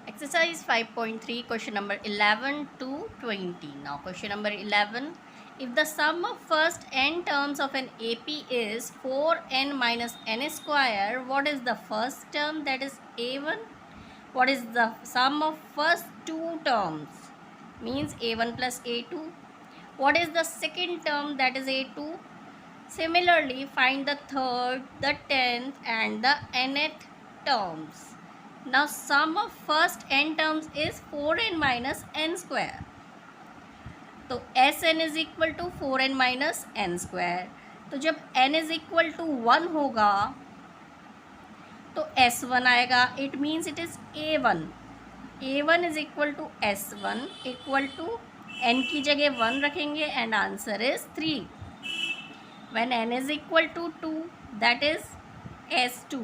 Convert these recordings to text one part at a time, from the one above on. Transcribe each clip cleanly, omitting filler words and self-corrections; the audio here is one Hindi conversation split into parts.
Exercise 5.3, question number 11 to 20. Now, question number 11. If the sum of first n terms of an AP is 4n minus n square, what is the first term, that is A1? What is the sum of first two terms? Means A1 plus A2. What is the second term, that is A2? Similarly, find the third, the 10th and the nth terms. Now sum of first n terms is 4n minus n square. तो Sn is equal to 4n minus n square. तो जब n इज इक्वल टू 1 होगा तो S1 आएगा. It means it is A1. A1 is equal to S1 equal to n की जगह 1 रखेंगे and answer is 3. When n is equal to 2, that is S2.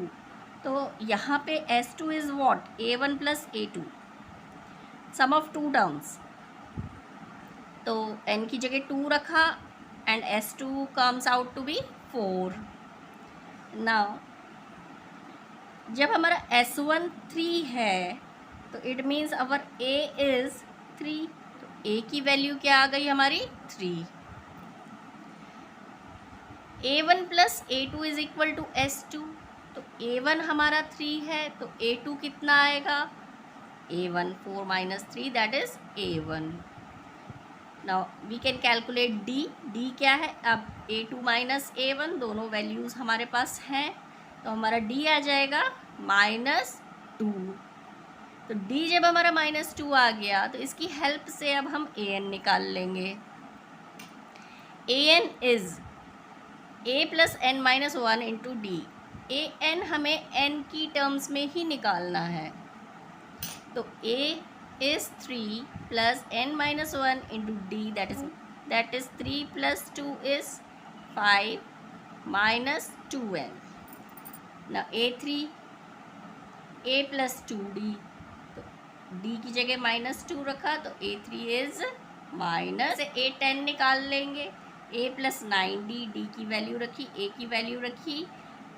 तो यहाँ पे S2 is what? A1 plus A2. Sum of two terms. तो n की जगह 2 रखा and S2 comes out to be 4. Now जब हमारा S1 3 है तो it means our A is 3. तो A की वैल्यू क्या आ गई हमारी? 3. A1 plus A2 is equal to S2. तो A1 हमारा 3 है तो A2 कितना आएगा? A1 4 minus 3 that is A1. Now we can calculate D क्या है? अब A2 माइनस A1 दोनों वैल्यूज़ हमारे पास हैं तो हमारा D आ जाएगा -2. तो D जब हमारा -2 आ गया तो इसकी हेल्प से अब हम AN निकाल लेंगे. AN is A plus n minus 1 into D. A n हमें n की टर्म्स में ही निकालना है. तो A is 3 plus n minus 1 into D that is 3 plus 2 is 5 minus 2n. ना A3 A प्लस 2D. तो D की जगह -2 रखा तो A3 इज़ माइनस A10 निकाल लेंगे. A प्लस 9D D की वैल्यू रखी, A की वैल्यू रखी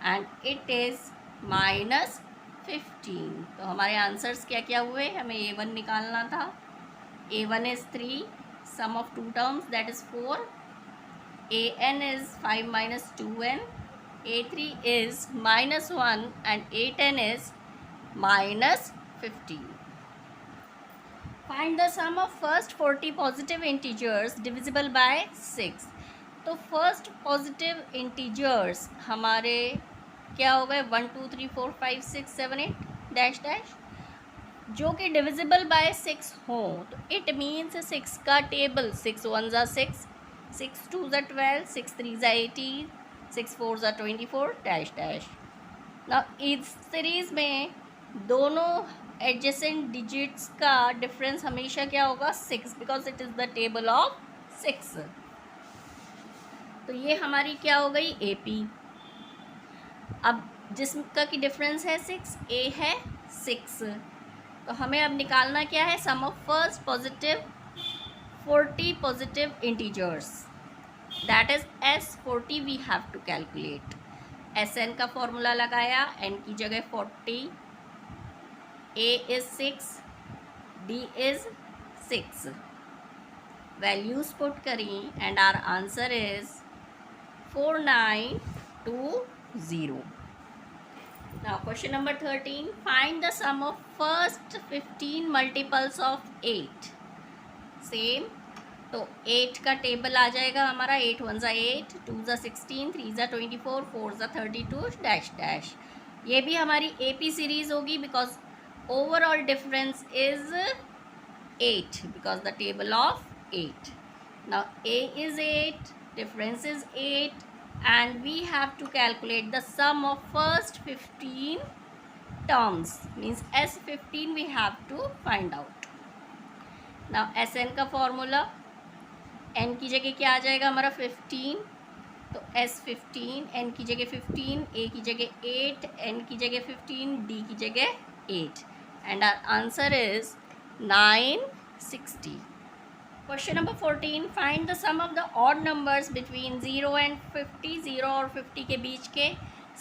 एंड इट इज़ -15. तो हमारे आंसर्स क्या क्या हुए? हमें A1 निकालना था. A1 is 3 sum of two terms that is 4. AN is 5 minus 2n. A3 is -1 and A10 is -15. Find the sum of first 40 positive integers divisible by 6. तो फर्स्ट पॉजिटिव इंटीजर्स हमारे क्या हो गए? 1 2 3 4 5 6 7 8 डैश डैश जो कि डिविजिबल बाय 6 हो. तो इट मीन्स 6 का टेबल 6 1 ज़ा 6, 6 2 ज़ा 12, 6 3 ज़ा 18, 6 4 ज़ा 24 डैश डैश. ना इस सीरीज़ में दोनों एडजेसेंट डिजिट्स का डिफरेंस हमेशा क्या होगा? 6 because it is the table of 6. तो ये हमारी क्या हो गई? AP. अब जिसका की डिफरेंस है 6, A है 6. तो हमें अब निकालना क्या है? Sum of first positive 40 positive integers that is S40 we have to calculate. Sn का फॉर्मूला लगाया, n की जगह 40, A is 6, D is 6. Values put करी and our answer is 4920. Now question number 13. Find the sum of first 15 multiples of 8. Same. तो 8 का टेबल आ जाएगा हमारा. 8 1 ज़ा 8, 2 ज़ा 16, 3 ज़ा 24, 4 ज़ा 32 डैश डैश. ये भी हमारी AP सीरीज होगी because overall difference is 8 because the table of 8. Now A is 8, difference is 8 and we have to calculate the sum of first 15 terms means S15 we have to find out. Now Sn का फॉर्मूला n की जगह क्या आ जाएगा हमारा? 15. तो S15 n की जगह 15, A की जगह 8, n की जगह 15, D की जगह 8 and our answer is 960. Question number 14. Find the sum of the odd numbers between 0 and 50. 0 और 50 के बीच के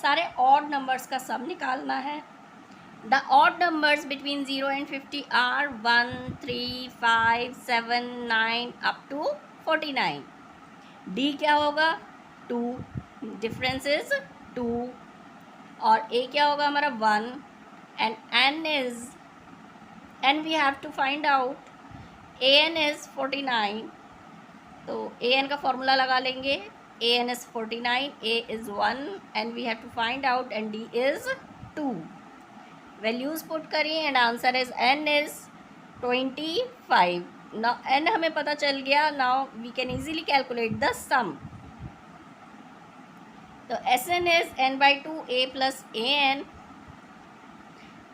सारे odd numbers का सम निकालना है. The odd numbers between 0 and 50 are 1, 3, 5, 7, 9 up to 49. D क्या होगा? 2. Difference is 2. और A क्या होगा हमारा? 1. And N we have to find out. AN is 49. तो AN का फॉर्मूला लगा लेंगे. AN is 49, A is 1 and we have to find out, and D is 2. Values put करिए and answer is N is 25. Now N हमें पता चल गया. Now we can easily calculate the sum. तो SN is N/2 A plus AN.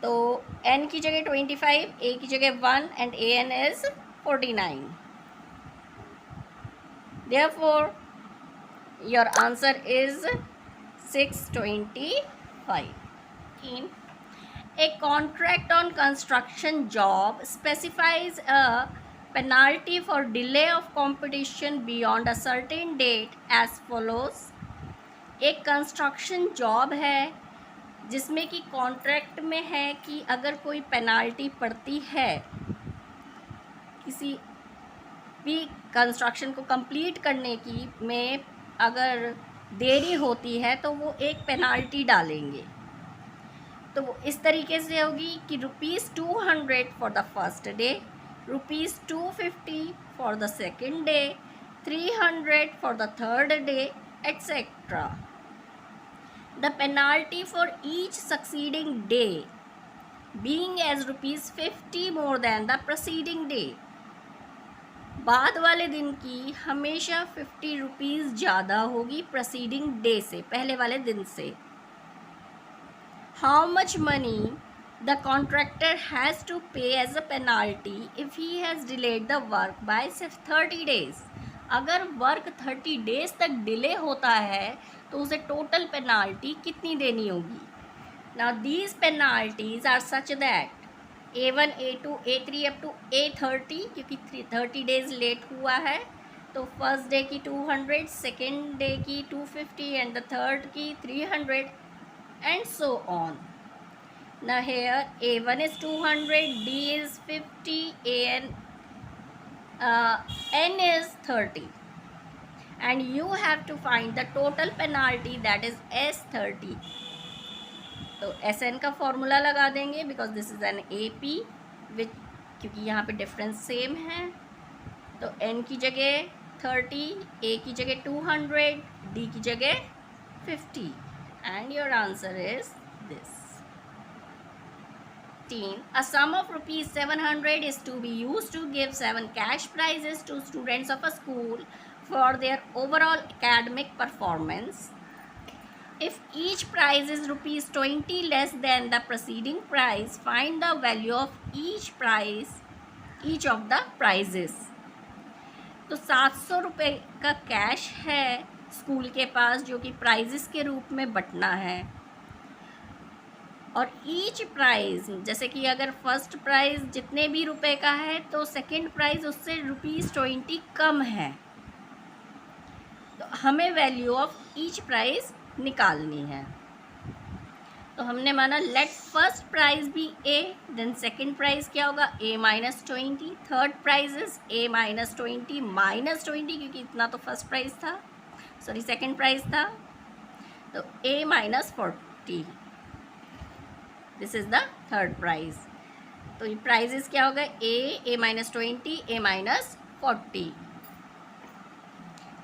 तो N की जगह 25, A की जगह 1 and AN is 49. Therefore your answer is 625. A contract on construction job specifies a penalty for delay of completion beyond a certain date as follows. एक कंस्ट्रक्शन जॉब है जिसमें कि कॉन्ट्रैक्ट में है कि अगर कोई पेनाल्टी पड़ती है, किसी भी कंस्ट्रक्शन को कंप्लीट करने की में अगर देरी होती है तो वो एक पेनाल्टी डालेंगे. तो वो इस तरीके से होगी कि ₹200 for the first day, ₹250 for the second day, 300 for the third day, etcetera. The penalty for each succeeding day being as ₹50 more than the proceeding day. बाद वाले दिन की हमेशा ₹50 ज़्यादा होगी प्रोसीडिंग डे से, पहले वाले दिन से. How much money the contractor has to pay as a penalty if he has delayed the work by 30 days. अगर वर्क 30 डेज तक डिले होता है तो उसे टोटल पेनाल्टी कितनी देनी होगी. Now these penalties are such that A1, A2, A3 up to A30, क्योंकि 30 डेज लेट हुआ है तो फर्स्ट डे की 200, सेकेंड डे की 250 एंड द थर्ड की 300 and so on. Now here A1 is 200, D is 50, N is 30, and you have to find the total penalty, that is S30. तो SN का फॉर्मूला लगा देंगे because this is an AP, which क्योंकि यहाँ पे डिफरेंस सेम है. तो N की जगह 30, A की जगह 200, D की जगह 50. And your answer is this. A sum of ₹700 is to be used to give 7 cash prizes to students of a school for their overall academic performance. If each prize is ₹20 less than the preceding prize, find the value of each of the prizes. तो 700 रुपये का कैश है स्कूल के पास जो कि प्राइजेस के रूप में बंटना है. और ईच प्राइज़, जैसे कि अगर फर्स्ट प्राइज़ जितने भी रुपए का है तो सेकंड प्राइज़ उससे ₹20 कम है. तो हमें वैल्यू ऑफ ईच प्राइज़ निकालनी है. तो हमने माना let first prize be A, then second prize क्या होगा A-20, third prize is A-20 -20 क्योंकि इतना तो फर्स्ट प्राइज़ था, सॉरी सेकंड प्राइज़ था. तो A-40, this is the third prize. तो ये प्राइजेस क्या होगा A-20, A-40.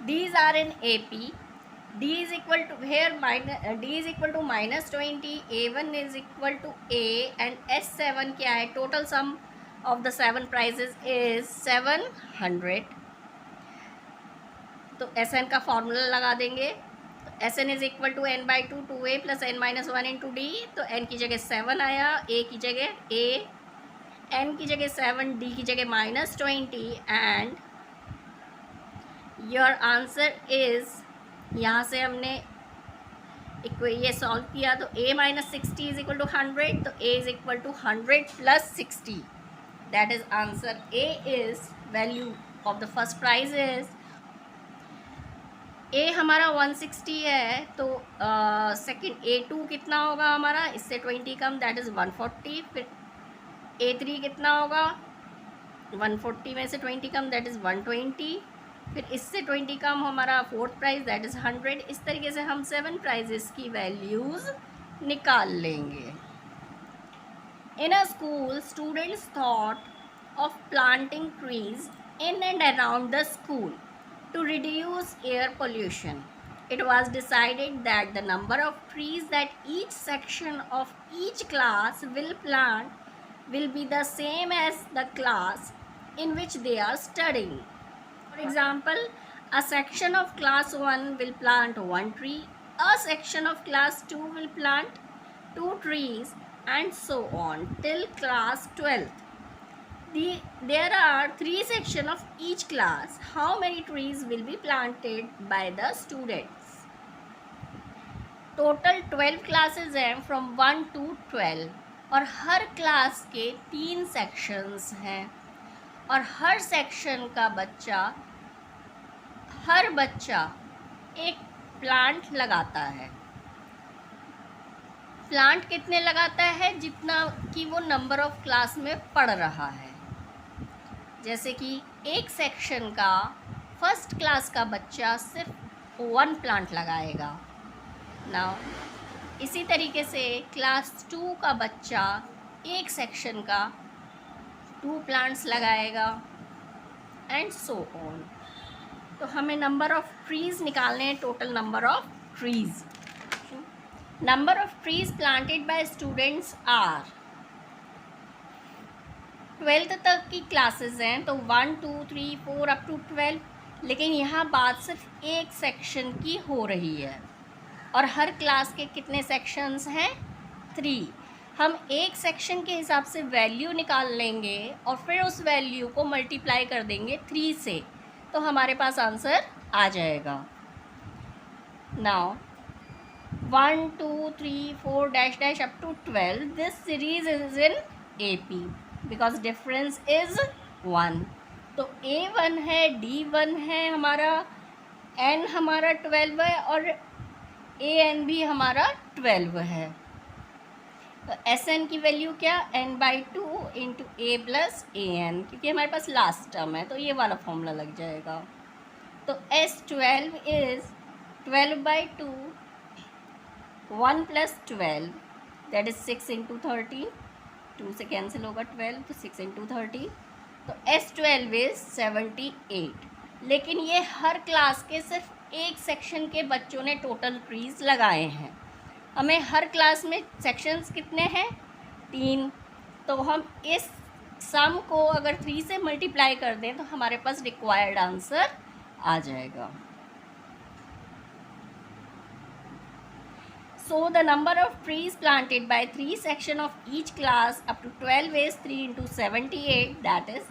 These are in AP. D is equal to here D is equal to -20, A1 is equal to A and S7 क्या है. Total sum of the 7 prizes is 700. तो SN का फॉर्मूला लगा देंगे. तो SN is equal to N/2 2A plus N-1 into D. तो N की जगह 7 आया, A की जगह A, N की जगह 7, D की जगह -20 एंड योर आंसर इज़, यहाँ से हमने ये सॉल्व किया तो A-60 इज इक्वल टू 100. तो A is equal to 100 + 60. That is answer. A is value of the first prize is A हमारा 160 है, तो सेकंड A2 कितना होगा हमारा, इससे 20 कम, दैट इज़ 140। फिर A3 कितना होगा, 140 में से 20 कम, दैट इज़ 120। फिर इससे 20 कम हमारा फोर्थ प्राइज़, दैट इज़ 100। इस तरीके से हम 7 प्राइजेस की वैल्यूज़ निकाल लेंगे। In a school, students thought of planting trees in and around the school to reduce air pollution. It was decided that the number of trees that each section of each class will plant will be the same as the class in which they are studying. For example, a section of class 1 will plant 1 tree, a section of class 2 will plant 2 trees, and so on till class 12th. There are 3 sections of each class. How many trees will be planted by the students? Total 12 classes हैं from 1 to 12 और हर क्लास के 3 सेक्शंस हैं और हर बच्चा एक प्लांट लगाता है। प्लांट कितने लगाता है, जितना कि वो नंबर ऑफ क्लास में पढ़ रहा है। जैसे कि एक सेक्शन का फर्स्ट क्लास का बच्चा सिर्फ 1 प्लांट लगाएगा। नाउ इसी तरीके से क्लास 2 का बच्चा एक सेक्शन का 2 प्लांट्स लगाएगा, एंड सो ऑन। तो हमें नंबर ऑफ ट्रीज़ निकालने हैं, total number of trees. Number of trees planted by students are, 12th तक की क्लासेस हैं तो 1 2 3 4 अप टू 12, लेकिन यहाँ बात सिर्फ एक सेक्शन की हो रही है और हर क्लास के कितने सेक्शंस हैं, 3। हम एक सेक्शन के हिसाब से वैल्यू निकाल लेंगे और फिर उस वैल्यू को मल्टीप्लाई कर देंगे 3 से, तो हमारे पास आंसर आ जाएगा। Now 1 2 3 4 dash dash up to 12, this series is in AP because difference is 1। तो A1 है, D1 है हमारा, N हमारा 12 है और AN भी हमारा 12 है। तो SN की वैल्यू क्या, N/2 into A plus AN, क्योंकि हमारे पास लास्ट टर्म है तो ये वाला फॉर्मूला लग जाएगा। तो S12 is 12/2, 1 plus 12 that is 6 into 13, 2 से कैंसिल होगा 12, तो 6 इंटू 13, तो S12 इज़ 78। लेकिन ये हर क्लास के सिर्फ एक सेक्शन के बच्चों ने टोटल ट्रीज़ लगाए हैं। हमें हर क्लास में सेक्शंस कितने हैं, 3। तो हम इस सम को अगर 3 से मल्टीप्लाई कर दें तो हमारे पास रिक्वायर्ड आंसर आ जाएगा। So the number of trees planted by 3 sections of each class up to 12 is 3 into 78, that is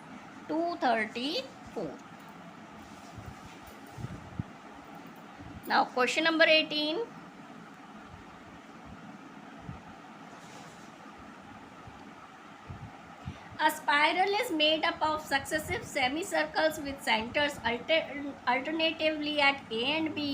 234. Now question number 18. A spiral is made up of successive semicircles with centers alternatively at A and B.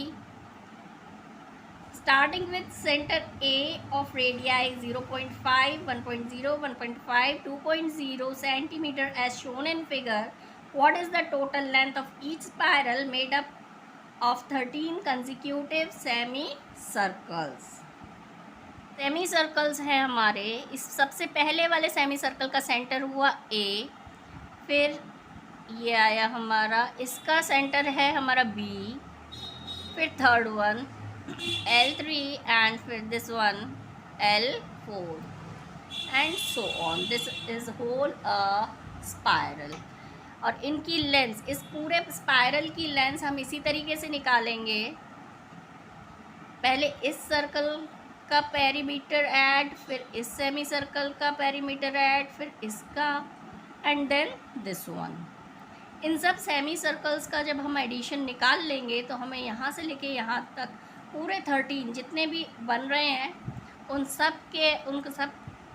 Starting with center A of radii 0.5, 1.0, 1.5, 2.0 centimeter as shown in figure, what is the total length of each spiral made up of 13 consecutive semicircles? Semi circles हैं हमारे। इस सबसे पहले वाले सेमी सर्कल का सेंटर हुआ A, फिर ये आया हमारा, इसका सेंटर है हमारा B, फिर थर्ड वन L3 and फिर this one L4 and so on. This is whole a spiral। और इनकी लेंस, इस पूरे स्पाइरल की लेंस हम इसी तरीके से निकालेंगे। पहले इस सर्कल का पेरीमीटर ऐड, फिर इस सेमी सर्कल का पेरीमीटर ऐड, फिर इसका, एंड देन दिस वन। इन सब सेमी सर्कल्स का जब हम एडिशन निकाल लेंगे तो हमें यहाँ से लेके यहाँ तक पूरे 13 जितने भी बन रहे हैं उन सब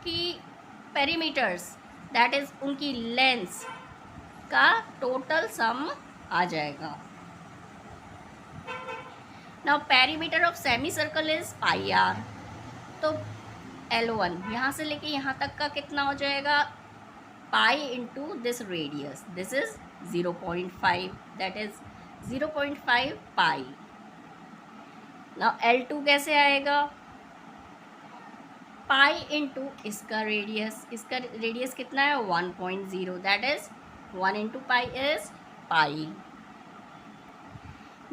की पेरीमीटर्स, दैट इज़ उनकी लेंस का टोटल सम आ जाएगा। Now perimeter of semi circle is pi r, तो L1 यहाँ से लेके यहाँ तक का कितना हो जाएगा, pi into this radius, this is 0.5, that is 0.5 pi. Now L2 कैसे आएगा, पाई इंटू इसका रेडियस कितना है 1.0, that is 1 into pi is pi.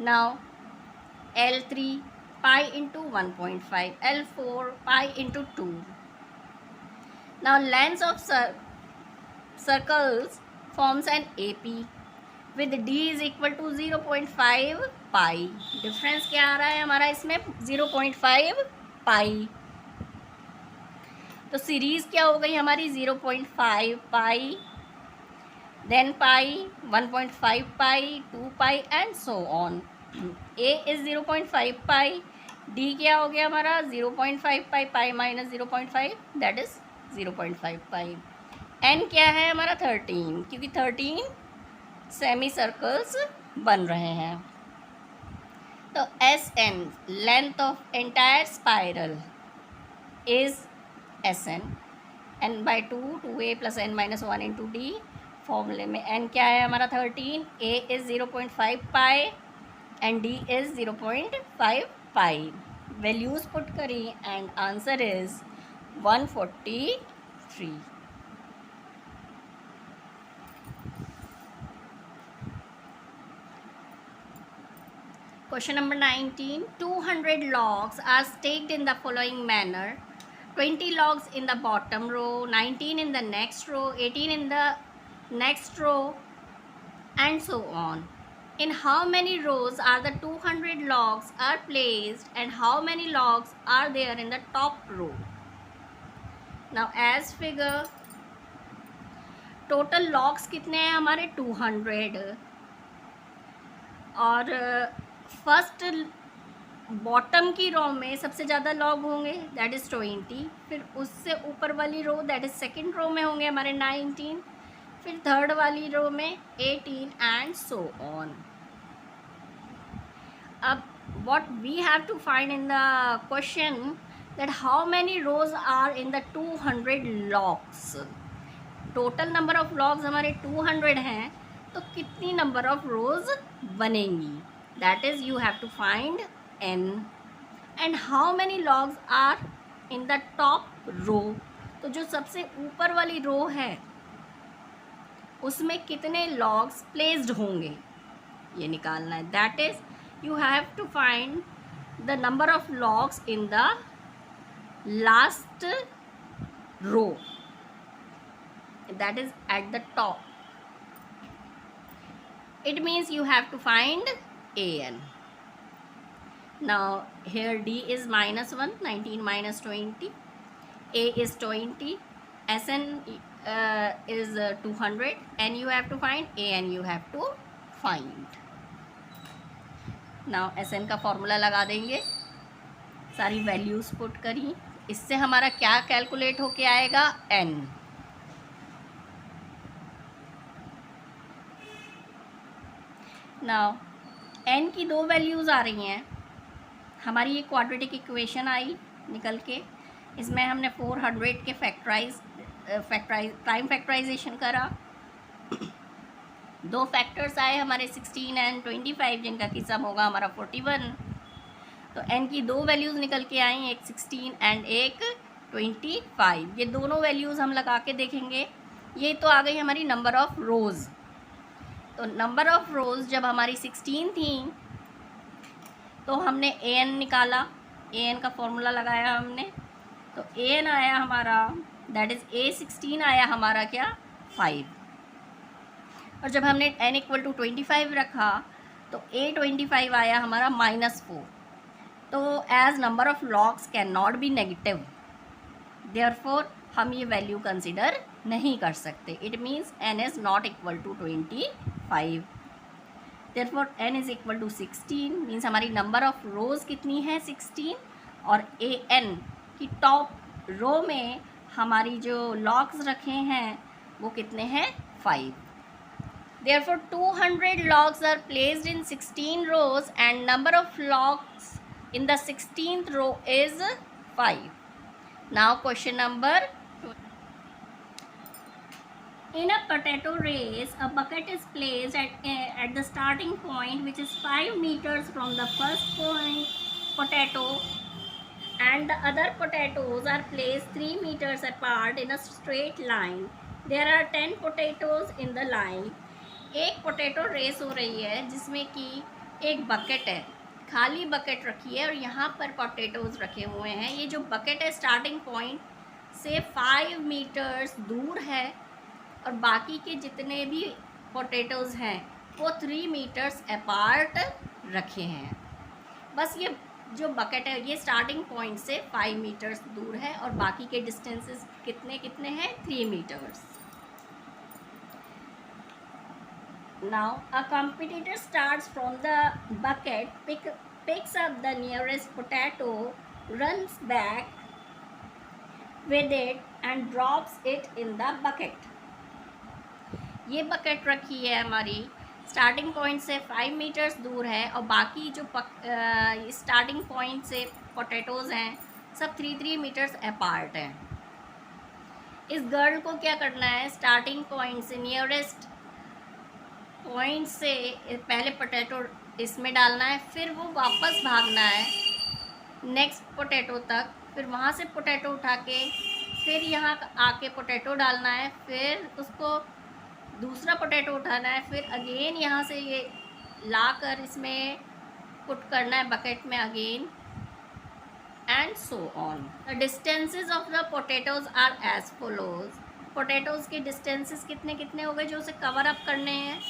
Now L3 pi into 1.5, L4 pi into 2। Now length of circles forms an AP with D is equal to 0.5 pi. Difference क्या आ रहा है हमारा इसमें, 0.5 पाई। तो सीरीज क्या हो गई हमारी, 0.5 pi, then pi, 1.5 pi, 2 pi and so on. A is 0.5 pi, D क्या हो गया हमारा 0.5 pi, pi minus 0.5 that is 0.5 pi. N क्या है हमारा 13, क्योंकि 13 सेमी सर्कल्स बन रहे हैं। तो SN length of entire spiral is SN, n by 2, 2a plus n minus 1 into D. फॉर्मूले में n क्या है हमारा 13, a is 0.5 pi and d is 0.5 pi. Values put करी and answer is 143। Question number 19. 200 logs are stacked in the following manner. 20 logs in the bottom row, 19 in the next row, 18 in the next row, and so on. In how many rows are the 200 logs are placed and how many logs are there in the top row? Now as figure, total logs कितने हैं हमारे 200 और फर्स्ट बॉटम की रो में सबसे ज़्यादा लॉग होंगे दैट इज़ 20, फिर उससे ऊपर वाली रो दैट इज़ सेकेंड रो में होंगे हमारे 19, फिर थर्ड वाली रो में 18 एंड सो ऑन। अब what we have to find in the question that how many rows are in the 200 logs. Total number of logs हमारे 200 हैं, तो कितनी नंबर ऑफ रोज बनेंगी, that is you have to find n and how many logs are in the top row। तो जो सबसे ऊपर वाली रो है उसमें कितने logs placed होंगे ये निकालना है, that is you have to find the number of logs in the last row, that is at the top. It means you have to find an. Now here D is -1, 19 minus 20, A is 20, SN is 200, and you have to find A and you have to find. Now SN का फॉर्मूला लगा देंगे, सारी वैल्यूज़ पुट करी, इससे हमारा क्या कैलकुलेट होके आएगा N। Now N की दो वैल्यूज़ आ रही हैं हमारी, ये क्वाड्रेटिक इक्वेशन आई निकल के, इसमें हमने 400 के प्राइम फैक्टराइजेशन करा, दो फैक्टर्स आए हमारे 16 एंड 25 जिनका की सम होगा हमारा 41। तो n की दो वैल्यूज़ निकल के आई, एक 16 एंड एक 25। ये दोनों वैल्यूज़ हम लगा के देखेंगे, ये तो आ गई हमारी नंबर ऑफ़ रोज़। तो नंबर ऑफ़ रोज़ जब हमारी 16 थी तो हमने an निकाला, an का फॉर्मूला लगाया हमने, तो an आया हमारा दैट इज़ A16 आया हमारा क्या 5, और जब हमने n इक्वल टू 25 रखा तो A25 आया हमारा -4। तो as number of logs can not be negative, therefore हम ये वैल्यू कंसिडर नहीं कर सकते। It means n is not equal to 25, therefore n is equal to 16, means हमारी नंबर ऑफ रोज़ कितनी है 16, और an की टॉप रो में हमारी जो लॉग्स रखे हैं वो कितने हैं 5। Therefore, 200 logs are placed in 16 rows and number of logs in the 16th row is 5. Now question number 2. In a potato race, a bucket is placed at the starting point, which is 5 meters from the first point potato, and the other potatoes are placed 3 meters apart in a straight line. There are 10 potatoes in the line. एक पोटैटो रेस हो रही है जिसमें कि एक बकेट है, खाली बकेट रखी है और यहाँ पर पोटैटोज रखे हुए हैं. ये जो बकेट है स्टार्टिंग पॉइंट से 5 मीटर्स दूर है और बाकी के जितने भी पोटैटोज हैं वो 3 मीटर्स अपार्ट रखे हैं. बस ये जो बकेट है ये स्टार्टिंग पॉइंट से 5 मीटर्स दूर है और बाकी के डिस्टेंसेस कितने कितने हैं, 3 metres. Now a competitor starts from the bucket, picks up the nearest potato, runs back with it and drops it in the bucket. ये बकेट रखी है हमारी स्टार्टिंग पॉइंट से 5 मीटर्स दूर है और बाकी जो स्टार्टिंग पॉइंट से पोटैटोज़ हैं सब 3-3 मीटर्स अपार्ट हैं. इस गर्ल को क्या करना है, स्टार्टिंग पॉइंट से नियरेस्ट पॉइंट से पहले पोटैटो इसमें डालना है, फिर वो वापस भागना है नेक्स्ट पोटैटो तक, फिर वहाँ से पोटैटो उठा के फिर यहाँ आके पोटैटो डालना है, फिर उसको दूसरा पोटैटो उठाना है, फिर अगेन यहाँ से ये लाकर इसमें पुट करना है बकेट में again and so on. The distances of the potatoes are as follows. Potatoes के डिस्टेंसेस कितने कितने हो गए जो उसे कवर अप करने हैं.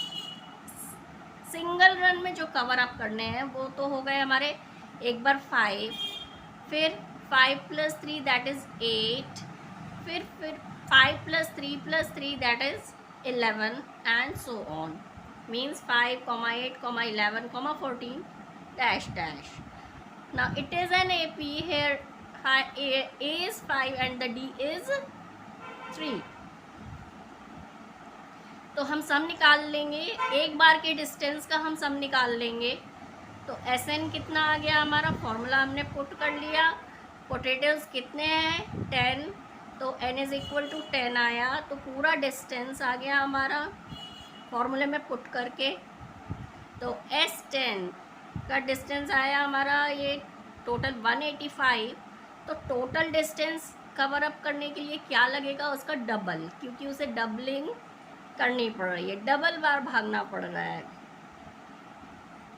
सिंगल रन में जो कवर अप करने हैं वो तो हो गए हमारे एक बार 5, फिर 5 + 3 दैट इज़ 8, फिर 5 + 3 + 3 that is 11 and so on. Means 5, 8, 11, 14 dash dash. Now it is an AP here. A is 5 and the D is 3. तो हम सम निकाल लेंगे, एक बार के डिस्टेंस का हम सम निकाल लेंगे. तो SN कितना आ गया हमारा, फॉर्मूला हमने पुट कर लिया. पोटैटोज कितने हैं, 10, तो N = 10 आया. तो पूरा डिस्टेंस आ गया हमारा फॉर्मूले में पुट करके. तो S10 का डिस्टेंस आया हमारा ये टोटल 185. तो टोटल डिस्टेंस कवर अप करने के लिए क्या लगेगा, उसका डबल, क्योंकि उसे डबलिंग करनी पड़ रही है, डबल बार भागना पड़ रहा है.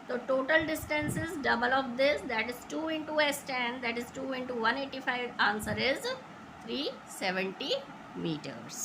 तो total distance is double of this, that is 2 × S10, that is 2 × 185. Answer is 370 meters.